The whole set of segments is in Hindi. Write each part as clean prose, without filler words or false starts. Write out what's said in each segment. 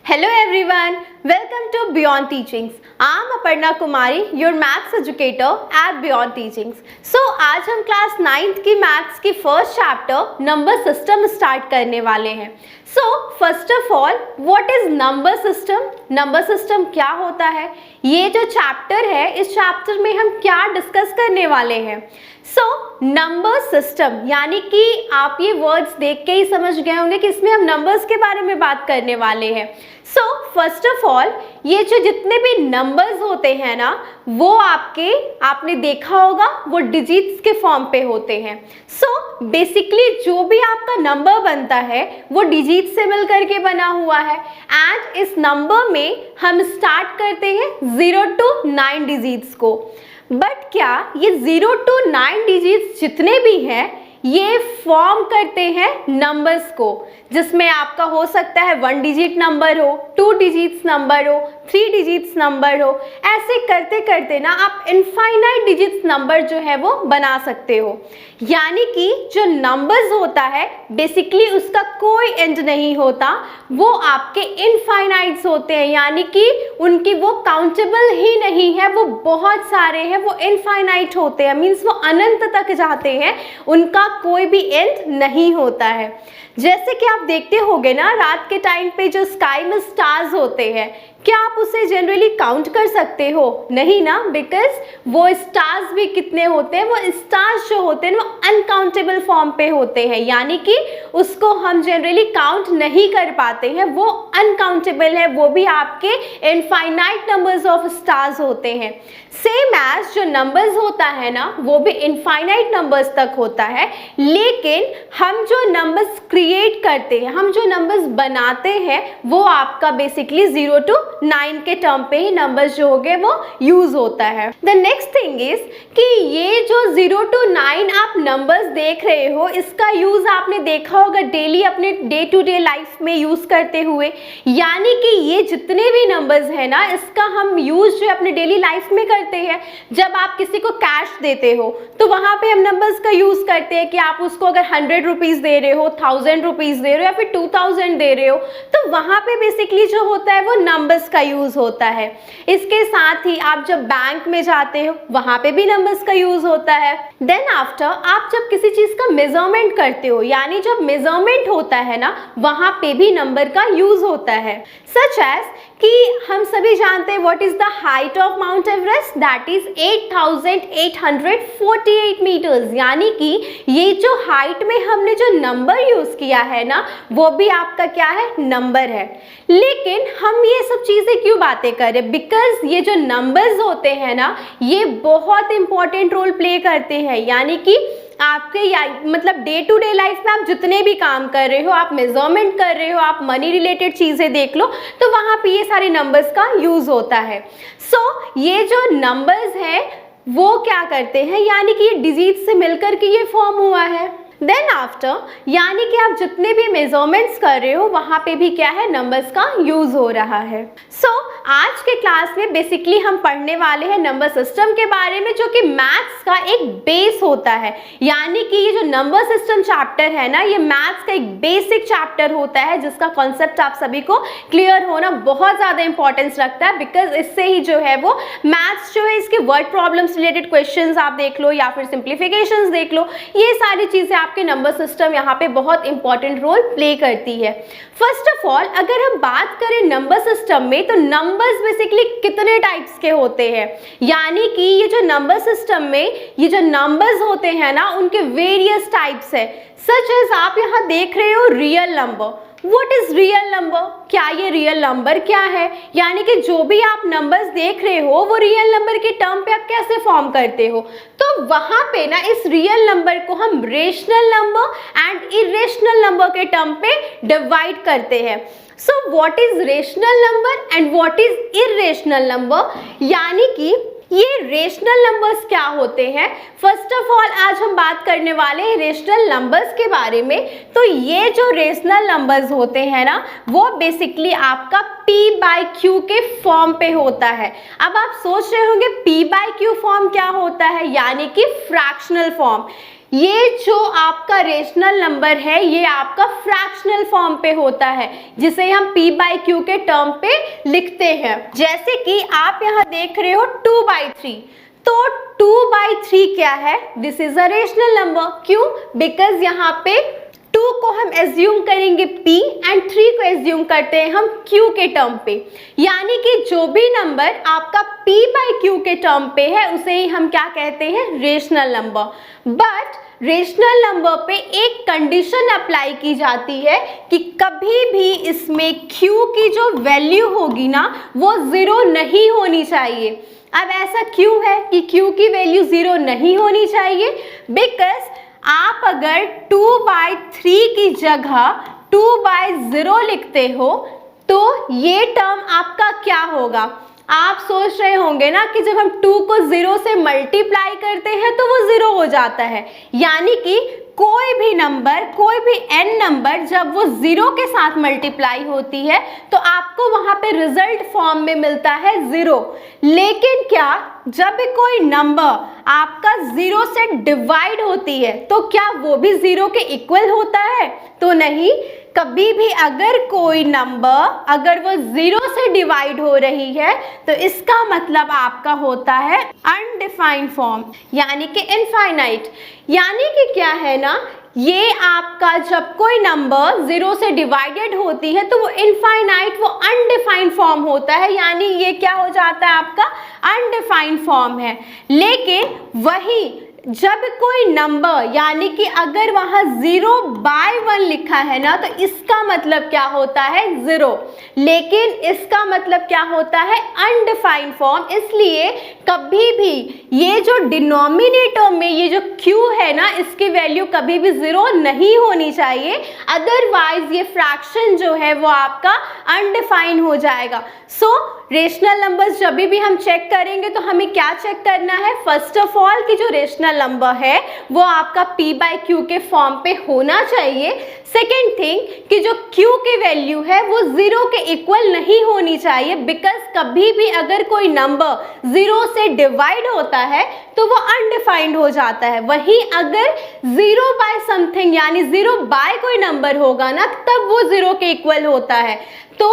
Hello everyone, welcome to Beyond Teachings. I am Aparna Kumari, your maths educator at Beyond Teachings. So आज हम क्लास 9th की मैथ्स की first chapter number system start करने वाले हैं. So first of all what is number system? Number system क्या होता है? ये जो चैप्टर है, इस चैप्टर में हम क्या डिस्कस करने वाले हैं? सो नंबर सिस्टम यानी कि आप ये वर्ड्स देख के ही समझ गए होंगे कि इसमें हम नंबर्स के बारे में बात करने वाले हैं. सो फर्स्ट ऑफ ऑल ये जो जितने भी नंबर्स होते हैं ना, वो आपने देखा होगा वो डिजिट्स के फॉर्म पे होते हैं. सो बेसिकली जो भी आपका नंबर बनता है वो डिजिट से मिल करके बना हुआ है. एंड इस नंबर में हम स्टार्ट करते हैं 0 to 9 डिजिट्स को. बट क्या ये 0 to 9 डिजिट्स जितने भी हैं ये फॉर्म करते हैं नंबर्स को, जिसमें आपका हो सकता है 1 डिजिट नंबर हो, 2 डिजिट्स नंबर हो, 3 डिजिट्स नंबर हो. ऐसे करते करते ना आप इनफाइनाइट डिजिट्स नंबर जो है वो बना सकते हो. यानी कि जो नंबर्स होता है बेसिकली उसका कोई एंड नहीं होता, वो आपके इनफाइनाइट्स होते हैं. यानी कि उनकी वो काउंटेबल ही नहीं है, वो बहुत सारे हैं, वो इनफाइनाइट होते हैं. मीन्स वो अनंत तक जाते हैं, उनका कोई भी एंड नहीं होता है. जैसे कि आप देखते होंगे ना, रात के टाइम पे जो स्काई में स्टार्स होते हैं, क्या आप उसे जनरली काउंट कर सकते हो? नहीं ना, बिकॉज वो स्टार्स भी कितने होते हैं, वो स्टार्स जो होते हैं वो अनकाउंटेबल फॉर्म पे होते हैं. यानी कि उसको हम जनरली काउंट नहीं कर पाते हैं, वो अनकाउंटेबल है, वो भी आपके इनफाइनाइट नंबर्स ऑफ स्टार्स होते हैं. सेम एज जो नंबर्स होता है ना, वो भी इनफाइनाइट नंबर्स तक होता है. लेकिन हम जो नंबर्स क्रिएट करते हैं, हम जो नंबर्स बनाते हैं, वो आपका बेसिकली 0 to 9 के टर्म पे ही नंबर्स जो हो गए वो यूज होता है. द नेक्स्ट थिंग इज कि ये जो 0 to 9 आप नंबर्स देख रहे हो, इसका यूज आपने देखा होगा डेली अपने डे टू डे लाइफ में यूज करते हुए. यानी कि ये जितने भी नंबर्स है ना, इसका हम यूज जो अपने डेली लाइफ में करते हैं. जब आप किसी को कैश देते हो तो वहां पे हम नंबर्स का यूज करते हैं कि आप उसको अगर 100 रुपीज दे रहे हो, 1000 रुपीज दे रहे हो या फिर 2000 दे रहे हो, तो वहां पे बेसिकली जो होता है वो नंबर्स का यूज होता है. इसके साथ ही आप जब बैंक में जाते हो वहां पे भी नंबर्स का यूज होता है. देन आफ्टर आप जब किसी चीज का मेजरमेंट करते हो, यानी जब मेजरमेंट होता है ना, वहां पे भी नंबर का यूज होता है. सच एज कि हम सभी जानते हैं what is the height of Mount Everest, that is 8848 metres. यानी कि ये जो हाइट में हमने जो नंबर यूज किया है ना, वो भी आपका क्या है? नंबर है. लेकिन हम ये सब चीजें क्यों बातें कर रहे हैं? बिकॉज ये जो नंबर्स होते हैं ना, ये बहुत इंपॉर्टेंट रोल प्ले करते हैं. यानी कि आपके मतलब डे टू डे लाइफ में आप जितने भी काम कर रहे हो, आप मेजरमेंट कर रहे हो, आप मनी रिलेटेड चीज़ें देख लो, तो वहाँ पे ये सारे नंबर्स का यूज़ होता है. सो ये जो नंबर्स हैं वो क्या करते हैं, यानी कि ये डिजिट से मिलकर के ये फॉर्म हुआ है. देन आफ्टर यानी कि आप जितने भी मेजरमेंट्स कर रहे हो वहाँ पे भी क्या है? नंबर्स का यूज हो रहा है. सो आज के क्लास में बेसिकली हम पढ़ने वाले हैं नंबर सिस्टम के बारे में, जो कि मैथ्स का एक बेस होता है. यानी कि ये जो नंबर सिस्टम चैप्टर है ना, ये मैथ्स का एक बेसिक चैप्टर होता है, जिसका कॉन्सेप्ट आप सभी को क्लियर होना बहुत ज़्यादा इंपॉर्टेंस रखता है. बिकॉज इससे ही जो है वो मैथ्स जो है, इसके वर्ड प्रॉब्लम्स रिलेटेड क्वेश्चंस आप देख लो या फिर सिंप्लीफिकेशंस देख लो, ये सारी चीज़ें आपके नंबर सिस्टम यहाँ पे बहुत इंपॉर्टेंट रोल प्ले करती है. फर्स्ट ऑफ ऑल अगर हम बात करें नंबर सिस्टम में, तो नंबर्स बेसिकली कितने टाइप्स के होते हैं. यानी कि ये जो नंबर सिस्टम में ये जो नंबर्स होते हैं ना, उनके वेरियस टाइप्स है. सच एज आप यहाँ देख रहे हो real number. What is real number? क्या ये रियल नंबर क्या है? यानी कि जो भी आप नंबर्स देख रहे हो वो रियल नंबर के टर्म पे आप कैसे फॉर्म करते हो? तो वहां पे ना इस रियल नंबर को हम rational number and irrational number के टर्म पे डिवाइड करते हैं. So what is rational number and what is irrational number? यानी कि ये रेशनल नंबर्स क्या होते हैं? फर्स्ट ऑफ ऑल आज हम बात करने वाले हैं रेशनल नंबर्स के बारे में. तो ये जो रेशनल नंबर्स होते हैं ना, वो बेसिकली आपका p/q के फॉर्म पे होता है. अब आप सोच रहे होंगे p/q फॉर्म क्या होता है? यानी कि फ्रैक्शनल फॉर्म. ये जो आपका रेशनल नंबर है ये आपका फ्रैक्शनल फॉर्म पे होता है, जिसे हम p बाई क्यू के टर्म पे लिखते हैं। जैसे कि आप यहाँ देख रहे हो 2/3, तो 2/3 क्या है? This is a rational number. क्यों? बिकॉज यहाँ पे 2 को हम एज्यूम करेंगे p एंड 3 को एज्यूम करते हैं हम q के टर्म पे, यानी कि जो भी नंबर आपका p बाई q के टर्म पे है उसे ही हम क्या कहते हैं? Rational number. But rational number पे एक कंडीशन अप्लाई की जाती है कि कभी भी इसमें q की जो वैल्यू होगी ना वो 0 नहीं होनी चाहिए। अब ऐसा क्यों है कि q की वैल्यू 0 नहीं होनी चाहिए? बिकॉज आप अगर 2/3 की जगह 2/0 लिखते हो तो ये टर्म आपका क्या होगा? आप सोच रहे होंगे ना कि जब हम 2 को 0 से मल्टीप्लाई करते हैं तो वो 0 हो जाता है, यानी कि कोई भी नंबर, कोई भी n नंबर जब वो 0 के साथ मल्टीप्लाई होती है तो आपको वहां पे रिजल्ट फॉर्म में मिलता है 0। लेकिन क्या जब भी कोई नंबर आपका 0 से डिवाइड होती है तो क्या वो भी 0 के इक्वल होता है? तो नहीं। कभी भी अगर कोई नंबर अगर वो 0 से डिवाइड हो रही है तो इसका मतलब आपका होता है अनडिफाइंड फॉर्म, यानी कि इनफाइनाइट। यानी कि क्या है ना, ये आपका जब कोई नंबर 0 से डिवाइडेड होती है तो वो इनफाइनाइट, वो अनडिफाइंड फॉर्म होता है, यानी ये क्या हो जाता है? आपका अनडिफाइंड फॉर्म है। लेकिन वही जब कोई नंबर, यानी कि अगर वहां 0/1 लिखा है ना तो इसका मतलब क्या होता है? 0। लेकिन इसका मतलब क्या होता है? Undefined form. इसलिए कभी भी ये जो डिनोमिनेटर में ये जो q है ना, इसकी वैल्यू कभी भी 0 नहीं होनी चाहिए, अदरवाइज ये फ्रैक्शन जो है वो आपका अनडिफाइंड हो जाएगा। सो रेशनल नंबर्स जब भी हम चेक करेंगे तो हमें क्या चेक करना है? फर्स्ट ऑफ ऑल कि जो रेशनल नंबर है वो आपका p बाई क्यू के फॉर्म पे होना चाहिए। सेकेंड थिंग कि जो q की वैल्यू है वो 0 के इक्वल नहीं होनी चाहिए, बिकॉज कभी भी अगर कोई नंबर 0 से डिवाइड होता है तो वो अनडिफाइंड हो जाता है। वहीं अगर 0 बाय समथिंग यानी 0 बाय कोई नंबर होगा ना तब वो 0 के इक्वल होता है। तो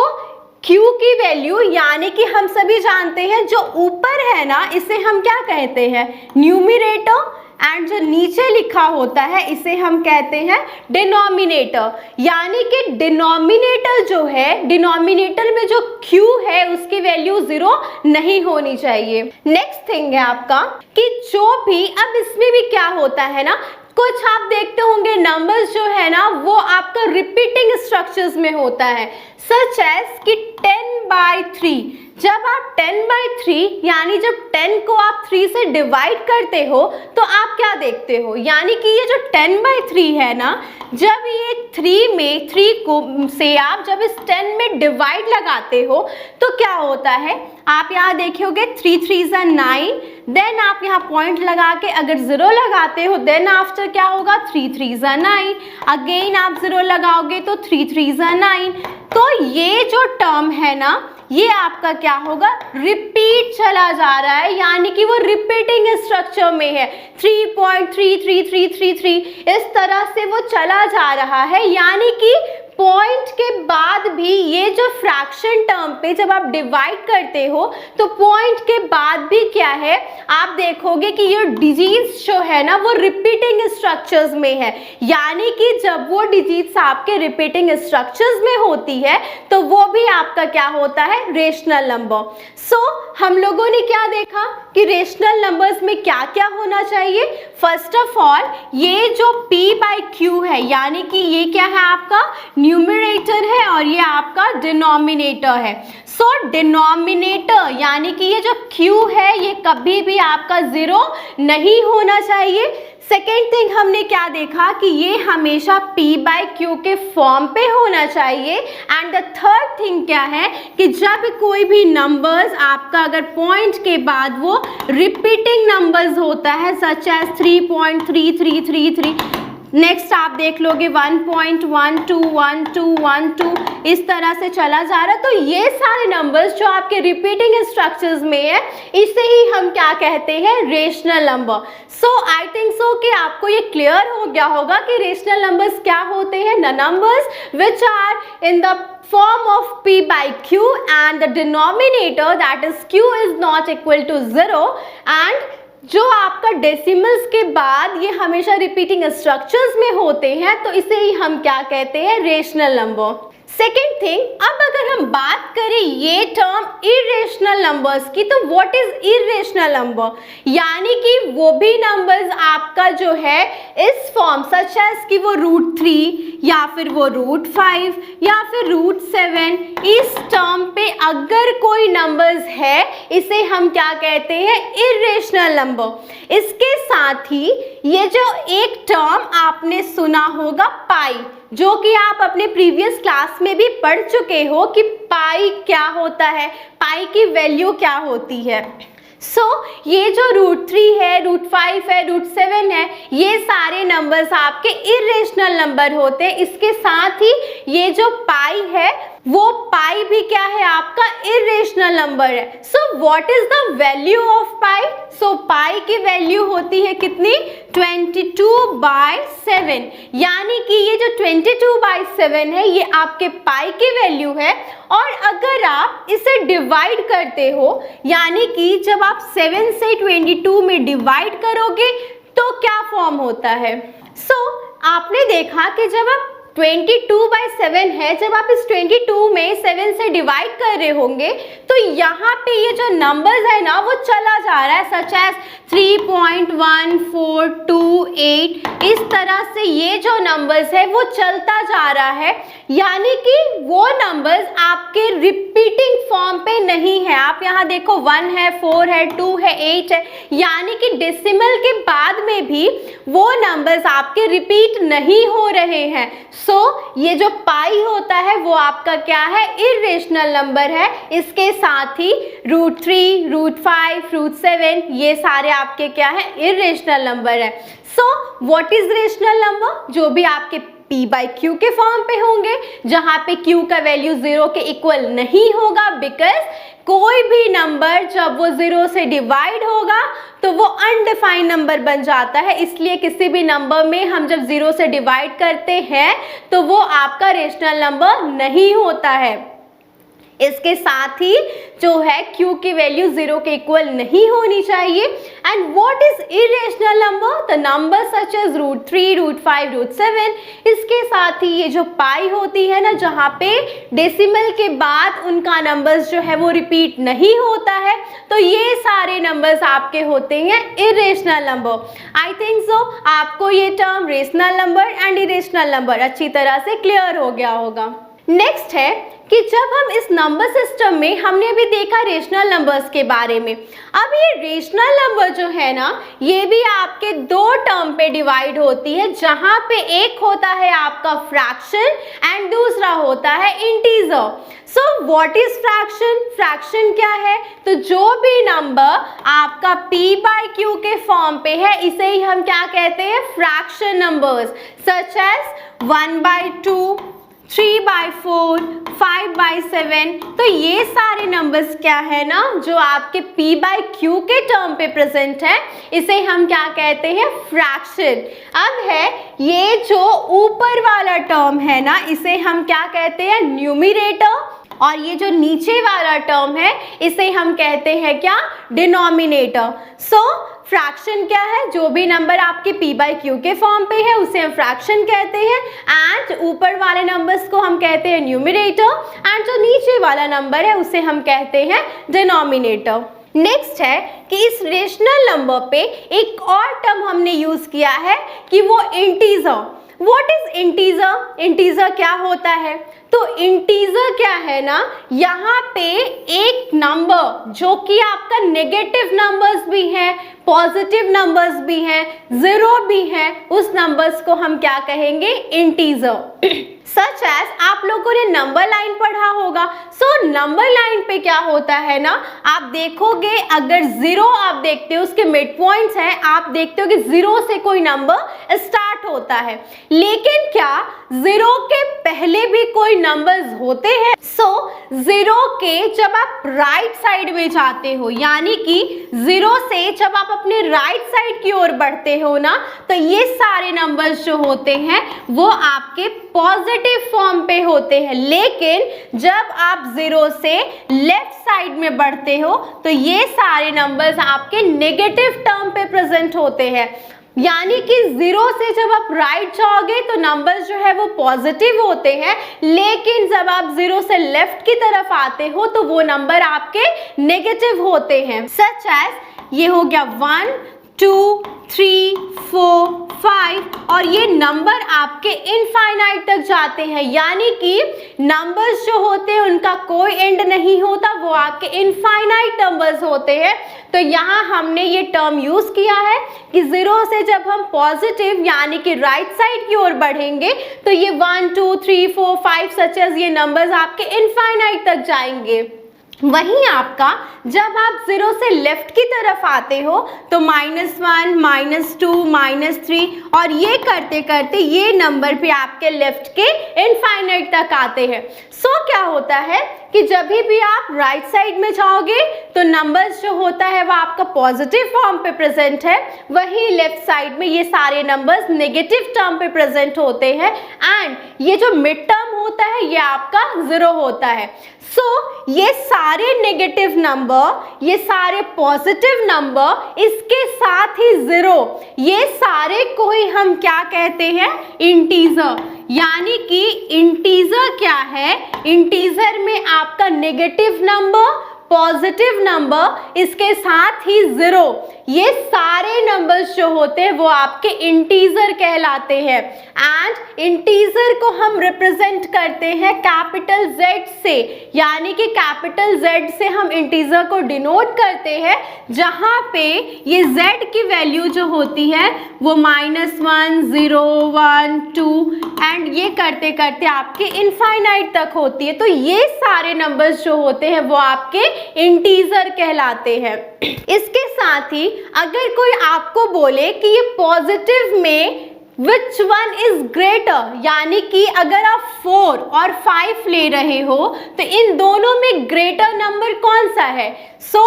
q की वैल्यू, यानी कि हम सभी जानते हैं जो ऊपर है ना इसे हम क्या कहते हैं? न्यूमरेटर, एंड जो नीचे लिखा होता है इसे हम कहते हैं डिनोमिनेटर। यानी कि डिनोमिनेटर जो है, डिनोमिनेटर में जो q है उसकी वैल्यू 0 नहीं होनी चाहिए। नेक्स्ट थिंग है आपका कि जो भी, अब इसमें भी क्या होता है ना, कुछ आप देखते होंगे नंबर्स जो है ना वो आपका रिपीटिंग स्ट्रक्चर्स में होता है, सच एज कि 10/3। जब आप 10/3 यानी जब 10 को आप 3 से डिवाइड करते हो तो आप क्या देखते हो? यानी कि ये जो 10/3 है ना, जब ये 3 को से आप जब इस 10 में डिवाइड लगाते हो तो क्या होता है? आप यहाँ देखोगे 3 3 ज़ा 9, देन आप यहाँ पॉइंट लगा के अगर 0 लगाते हो देन आफ्टर क्या होगा? 3 3 ज़ा 9, अगेन आप 0 लगाओगे तो 3 3 ज़ा 9। तो ये जो टर्म है ना ये आपका क्या होगा? रिपीट चला जा रहा है, यानी कि वो रिपीटिंग स्ट्रक्चर में है। 3.333333 इस तरह से वो चला जा रहा है, यानी कि पॉइंट के बाद भी ये जो फ्रैक्शन टर्म पे जब आप डिवाइड करते हो तो पॉइंट के बाद भी क्या है? आप देखोगे कि ये डिजिट्स जो है ना वो रिपीटिंग स्ट्रक्चर्स में है, यानी कि जब वो डिजिट्स आपके रिपीटिंग स्ट्रक्चर्स में होती है तो वो भी आपका क्या होता है? Rational number. सो हम लोगों ने क्या देखा कि रेशनल नंबर्स में क्या क्या होना चाहिए? फर्स्ट ऑफ ऑल ये जो p बाई क्यू है, यानी कि ये क्या है? आपका न्यूमरेटर है और ये आपका डिनोमिनेटर है। सो डिनोमिनेटर यानी कि ये जो q है ये कभी भी आपका 0 नहीं होना चाहिए। सेकेंड थिंग हमने क्या देखा कि ये हमेशा p बाई क्यू के फॉर्म पे होना चाहिए। एंड द थर्ड थिंग क्या है कि जब कोई भी नंबर्स आपका अगर पॉइंट के बाद वो रिपीटिंग नंबर्स होता है सच एज 3.3333, नेक्स्ट आप देख लोगे 1.121212 इस तरह से चला जा रहा है। तो ये सारे नंबर्स जो आपके रिपीटिंग स्ट्रक्चर्स में है, इसे ही हम क्या कहते हैं, rational number. So I think so कि आपको ये क्लियर हो गया होगा कि रेशनल नंबर्स क्या होते हैं। The numbers which are in the form of p by q and the denominator that is q is not equal to 0 and जो आपका डेसिमल्स के बाद ये हमेशा रिपीटिंग स्ट्रक्चर्स में होते हैं, तो इसे ही हम क्या कहते हैं, रेशनल नंबर। सेकेंड थिंग, अब अगर हम बात करें ये टर्म इरेशनल नंबर्स की, तो व्हाट इज इरेशनल नंबर, यानी कि वो भी नंबर्स आपका जो है इस फॉर्म सच एज कि वो √3 या फिर वो √5 या फिर √7, इस टर्म पे अगर कोई नंबर्स है, इसे हम क्या कहते हैं, इरेशनल नंबर। इसके साथ ही ये जो एक टर्म आपने सुना होगा पाई, जो कि आप अपने प्रीवियस क्लास में भी पढ़ चुके हो कि पाई क्या होता है, पाई की वैल्यू क्या होती है। ये जो √3 है, √5 है, √7 है, ये सारे नंबर्स आपके इरेशनल नंबर होते हैं। इसके साथ ही ये जो पाई है, वो पाई भी क्या है, आपका इरेशनल नंबर है। What is the value of pi? Pi की वैल्यू होती है कितनी, 22/7, यानी कि ये जो 22/7 है, ये आपके पाई की वैल्यू है। और अगर आप इसे डिवाइड करते हो, यानी कि जब आप 7 से 22 में डिवाइड करोगे तो क्या फॉर्म होता है। आपने देखा कि जब आप 22/7 है, जब आप इस 22 में 7 से डिवाइड कर रहे होंगे, तो यहाँ पे ये जो नंबर्स है ना, वो चला जा रहा है, सच एज 3.1428, इस तरह से ये जो नंबर्स है वो चलता जा रहा है, यानी कि वो नंबर्स आपके रिपीटिंग फॉर्म पे नहीं है। आप यहाँ देखो 1 है, 4 है, 2 है, 8 है, यानी कि डेसिमल के बाद में भी वो नंबर्स आपके रिपीट नहीं हो रहे हैं। ये जो पाई होता है वो आपका क्या है, इरेशनल नंबर है। इसके साथ ही √3, √5, √7, ये सारे आपके क्या है, इरेशनल नंबर है। What is rational number? जो भी आपके p/q के फॉर्म पे होंगे, जहां पे q का वैल्यू 0 के इक्वल नहीं होगा, बिकॉज कोई भी नंबर जब वो 0 से डिवाइड होगा तो वो अनडिफाइंड नंबर बन जाता है। इसलिए किसी भी नंबर में हम जब 0 से डिवाइड करते हैं तो वो आपका रेशनल नंबर नहीं होता है। इसके साथ ही जो है q की वैल्यू 0 के इक्वल नहीं होनी चाहिए। And what is irrational number? The number such as √3, √5, √7। इसके साथ ही ये जो पाई होती है ना, जहाँ पे डेसिमल के बाद उनका नंबर्स जो है वो रिपीट नहीं होता है, तो ये सारे नंबर्स आपके होते हैं irrational number. I think so आपको ये term rational number and irrational number अच्छी तरह से क्लियर हो गया होगा। नेक्स्ट है कि जब हम इस नंबर सिस्टम में, हमने अभी देखा रेशनल नंबर्स के बारे में, अब ये रेशनल नंबर जो है ना, ये भी आपके दो टर्म पे डिवाइड होती है, जहां पे एक होता है आपका फ्रैक्शन एंड दूसरा होता है integer. What is fraction? Fraction क्या है? तो जो भी नंबर आपका p/q के फॉर्म पे है, इसे ही हम क्या कहते हैं, फ्रैक्शन नंबर्स, सच एज 1/2, 3/4, 5/7। तो ये सारे नंबर्स क्या है ना, जो आपके p/q के टर्म पे प्रेजेंट है, इसे हम क्या कहते हैं, फ्रैक्शन। अब है ये जो ऊपर वाला टर्म है ना, इसे हम क्या कहते हैं, न्यूमरेटर, और ये जो नीचे वाला टर्म है, इसे हम कहते हैं क्या, डिनोमिनेटर। फ्रैक्शन क्या है? जो भी नंबर आपके p/q के फॉर्म पे है, उसे हम फ्रैक्शन कहते हैं। एंड ऊपर वाले नंबर्स को हम कहते हैं न्यूमरेटर, एंड जो नीचे वाला नंबर है उसे हम कहते हैं डिनोमिनेटर। नेक्स्ट है कि इस रेशनल नंबर पे एक और टर्म हमने यूज किया है कि वो integer. What is integer? Integer क्या होता है? तो इंटीजर क्या है ना, यहाँ पे एक नंबर जो कि आपका नेगेटिव नंबर्स भी है, पॉजिटिव नंबर्स भी हैं, 0 भी है, उस नंबर्स को हम क्या कहेंगे, इंटीजर। सच एज आप लोगों ने नंबर लाइन पढ़ा होगा। सो नंबर लाइन पे क्या होता है ना, आप देखोगे अगर 0 आप देखते हो उसके मिड पॉइंट्स हैं, आप देखते हो कि 0 से कोई नंबर स्टार्ट होता है, लेकिन क्या 0 के पहले भी कोई नंबर्स होते हैं? सो 0 के जब आप राइट साइड में जाते हो, यानी कि 0 से जब आप अपने राइट साइड की ओर बढ़ते हो ना, तो ये सारे नंबर्स जो होते हैं वो आपके पॉजिटिव फॉर्म पे होते हैं। लेकिन जब आप 0 से लेफ्ट साइड में बढ़ते हो तो ये सारे नंबर्स आपके नेगेटिव टर्म पे प्रेजेंट होते हैं, यानी कि 0 से जब आप राइट जाओगे तो नंबर्स जो है वो पॉजिटिव होते हैं, लेकिन जब आप 0 से लेफ्ट की तरफ आते हो तो वो नंबर आपके नेगेटिव होते हैं। सच एज ये हो गया 1 2 3 4 5 और ये नंबर आपके इनफाइनाइट तक जाते हैं, यानी कि नंबर्स जो होते हैं उनका कोई एंड नहीं होता, वो आपके इनफाइनाइट नंबर्स होते हैं। तो यहाँ हमने ये टर्म यूज किया है कि 0 से जब हम पॉजिटिव यानी कि राइट साइड की ओर बढ़ेंगे तो ये 1 2 3 4 5 सच एज ये नंबर्स आपके इनफाइनाइट तक जाएंगे। वहीं आपका जब आप 0 से लेफ्ट की तरफ आते हो तो -1 -2 -3 और ये करते करते ये नंबर भी आपके लेफ्ट के इनफाइनाइट तक आते हैं। सो क्या होता है कि जब भी आप राइट साइड में जाओगे तो नंबर्स जो होता है वो आपका पॉजिटिव फॉर्म पे प्रेजेंट है, वहीं लेफ्ट साइड में ये सारे नंबर्स नेगेटिव टर्म पे प्रेजेंट होते हैं, एंड ये जो मिड टर्म होता है ये आपका 0 होता है। सो ये सारे नेगेटिव नंबर, ये सारे पॉजिटिव नंबर, इसके साथ ही 0, ये सारे को ही हम क्या कहते हैं? इंटीजर। यानी कि इंटीजर क्या है? इंटीजर में आपका नेगेटिव नंबर, पॉजिटिव नंबर, इसके साथ ही 0, ये सारे नंबर्स जो होते हैं वो आपके इंटीजर कहलाते हैं। एंड इंटीजर को हम रिप्रेजेंट करते हैं कैपिटल Z से, यानी कि कैपिटल Z से हम इंटीजर को डिनोट करते हैं, जहां पे ये Z की वैल्यू जो होती है वो -1 0 1 2 एंड ये करते करते आपके इनफाइनाइट तक होती है। तो ये सारे नंबर्स जो होते हैं वो आपके इंटीजर कहलाते हैं। इसके साथ ही अगर कोई आपको बोले कि ये पॉजिटिव में विच वन इज ग्रेटर, यानी कि अगर आप 4 और 5 ले रहे हो तो इन दोनों में ग्रेटर नंबर कौन सा है? सो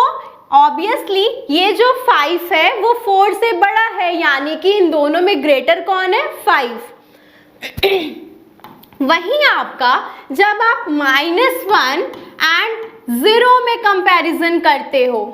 ऑब्वियसली ये जो 5 है वो 4 से बड़ा है, यानी कि इन दोनों में ग्रेटर कौन है? 5। वहीं आपका जब आप -1 एंड 0 में कंपैरिजन करते हो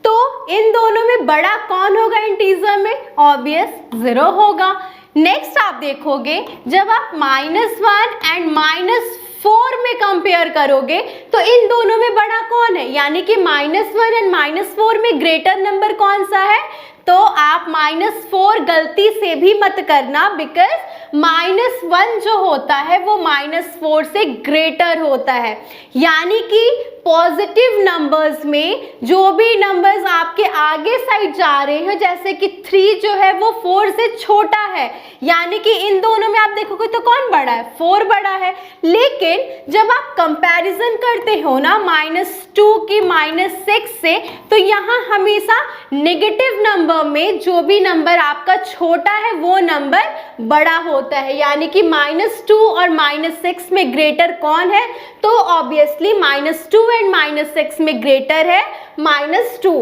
तो इन दोनों में बड़ा कौन होगा? इंटीजर में ऑब्वियस 0 होगा। नेक्स्ट आप देखोगे जब आप -1 एंड -4 में कंपेयर करोगे तो इन दोनों में बड़ा कौन है? यानी कि -1 एंड -4 में ग्रेटर नंबर कौन सा है? तो आप -4 गलती से भी मत करना, बिकॉज -1 जो होता है वो -4 से ग्रेटर होता है। यानी कि पॉजिटिव नंबर्स में जो भी नंबर्स आपके आगे साइड जा रहे हैं, जैसे कि 3 जो है वो 4 से छोटा है, यानी कि इन दोनों में आप देखोगे तो कौन बड़ा है? 4 बड़ा है। लेकिन जब आप कंपैरिजन करते हो ना -2 की -6 से, तो यहाँ हमेशा नेगेटिव नंबर में जो भी नंबर आपका छोटा है वो नंबर बड़ा होता है, यानी कि -2 और -6 में ग्रेटर कौन है? तो ऑब्वियसली -2 एंड -6 में ग्रेटर है -2।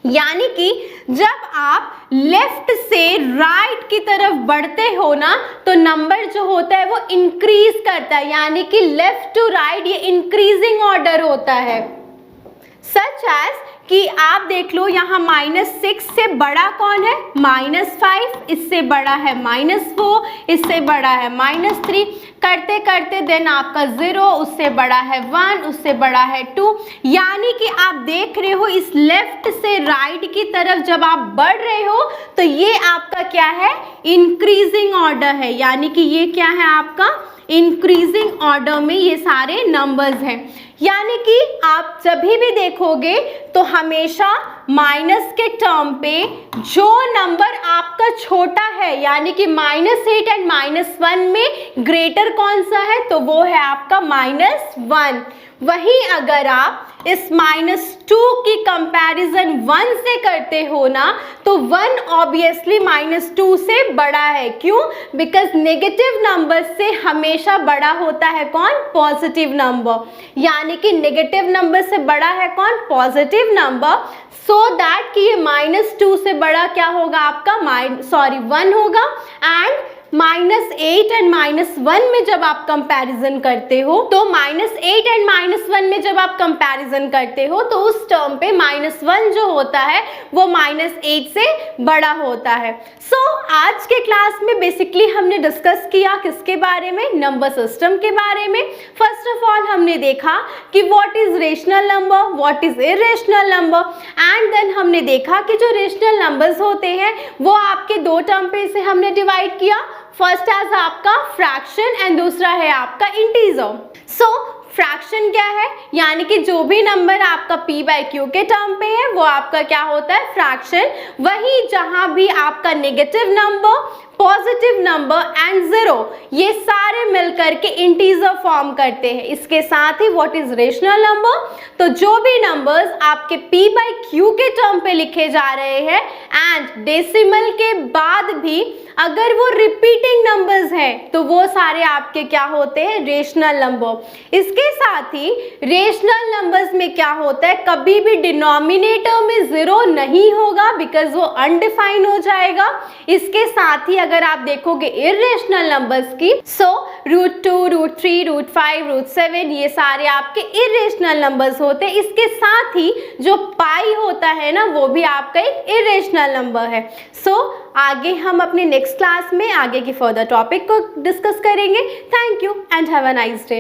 यानी कि जब आप लेफ्ट से राइट की तरफ बढ़ते हो ना तो नंबर जो होता है वो इंक्रीज करता है, यानी कि लेफ्ट टू राइट ये इंक्रीजिंग ऑर्डर होता है। सच एज कि आप देख लो यहाँ -6 से बड़ा कौन है? -5, इससे बड़ा है -4, इससे बड़ा है -3, करते करते देन आपका 0, उससे बड़ा है 1, उससे बड़ा है 2। यानी कि आप देख रहे हो इस लेफ्ट से राइट की तरफ जब आप बढ़ रहे हो तो ये आपका क्या है? इंक्रीजिंग ऑर्डर है, यानी कि ये क्या है आपका? इंक्रीजिंग ऑर्डर में ये सारे नंबर्स हैं। यानी कि आप जब भी देखोगे तो हमेशा माइनस के टर्म पे जो नंबर आपका छोटा है, यानी कि -8 एंड -1 में ग्रेटर कौन सा है, तो वो है आपका -1। वहीं अगर आप इस -2 की कंपैरिजन 1 से करते हो ना, तो 1 ऑब्वियसली -2 से बड़ा है। क्यों? बिकॉज नेगेटिव नंबर से हमेशा बड़ा होता है कौन? Positive number. यानी कि नेगेटिव नंबर से बड़ा है कौन? Positive number. सो दैट कि ये -2 से बड़ा क्या होगा आपका? 1 होगा। एंड -8 एंड -1 में जब आप कंपैरिजन करते हो, तो -8 एंड -1 में जब आप कंपैरिजन करते हो, तो उस टर्म पे -1 जो होता है वो -8 से बड़ा होता है। सो आज के क्लास में बेसिकली हमने डिस्कस किया किसके बारे में? नंबर सिस्टम के बारे में। फर्स्ट ऑफ ऑल हमने देखा कि what is rational number, what is irrational number, and then हमने देखा कि जो रेशनल नंबर्स होते हैं वो आपके दो टर्म पे से हमने डिवाइड किया। फर्स्ट एज आपका फ्रैक्शन एंड दूसरा है आपका इंटीजर। सो फ्रैक्शन क्या है? यानी कि जो भी नंबर आपका p/q के टर्म पे है वो आपका क्या होता है? फ्रैक्शन। वहीं जहां भी आपका negative number, positive number and 0 ये सारे मिलकर के इंटीजर फॉर्म करते हैं। इसके साथ ही व्हाट इज रेशनल नंबर, तो जो भी नंबर्स आपके p/q के टर्म पे लिखे जा रहे हैं एंड डेसिमल के बाद भी अगर वो रिपीटिंग नंबर्स हैं, तो वो सारे आपके क्या होते हैं? Rational number. इसके साथ ही रेशनल नंबर्स में क्या होता है? कभी भी डिनोमिनेटर में 0 नहीं होगा, बिकॉज वो अनडिफाइन हो जाएगा। इसके साथ ही अगर आप देखोगे इरेशनल नंबर्स की, सो √2, √3, √5, √7 ये सारे आपके इरेशनल नंबर्स होते हैं। इसके साथ ही जो पाई होता है ना, वो भी आपका एक इरेशनल नंबर है। सो आगे हम अपने नेक्स्ट क्लास में आगे की फर्दर टॉपिक को डिस्कस करेंगे। Thank you and have a nice day.